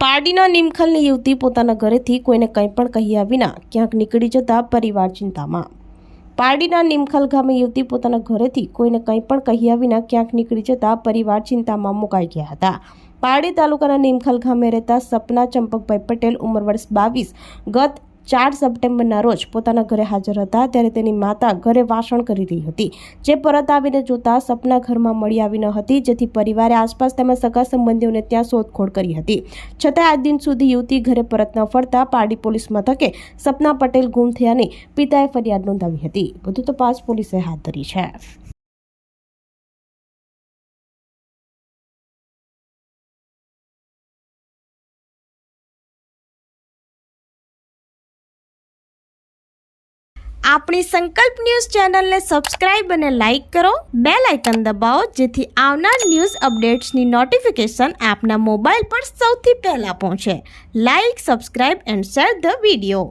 પારડીના નીમખલની યુવતી પોતાના ઘરેથી કોઈને કંઈ પણ કહ્યા વિના ક્યાંક નીકળી જતા પરિવાર ચિંતામાં। પારડીના નીમખલ ગામે યુવતી પોતાના ઘરેથી કોઈને કંઈ પણ કહ્યા વિના ક્યાંક નીકળી જતા પરિવાર ચિંતામાં મુકાઈ ગયા હતા। પારડી તાલુકાના નીમખલ ગામે રહેતા સપના ચંપકભાઈ પટેલ ઉંમર વર્ષ 22 ગત 4 સપ્ટેમ્બરના રોજ પોતાના ઘરે હાજર હતા ત્યારે તેની માતા ઘરે વાસણ કરી રહી હતી, જે પરત આવીને જોતા સપના ઘરમાં મળી આવી ન હતી, જેથી પરિવારે આસપાસ તેમજ સગા સંબંધીઓને ત્યાં શોધખોળ કરી હતી। છતાં આજ દિન સુધી યુવતી ઘરે પરત ન ફરતા પારડી પોલીસ મથકે સપના પટેલ ગુમ થયાની પિતાએ ફરિયાદ નોંધાવી હતી। વધુ તપાસ પોલીસે હાથ ધરી છે। આપણી સંકલ્પ ન્યૂઝ ચેનલને સબસ્ક્રાઇબ અને લાઇક કરો, બેલ આઇકન દબાવો જેથી આવનાર ન્યૂઝ અપડેટ્સની નોટિફિકેશન આપના મોબાઈલ પર સૌથી પહેલા પહોંચે। Like, subscribe and share the video.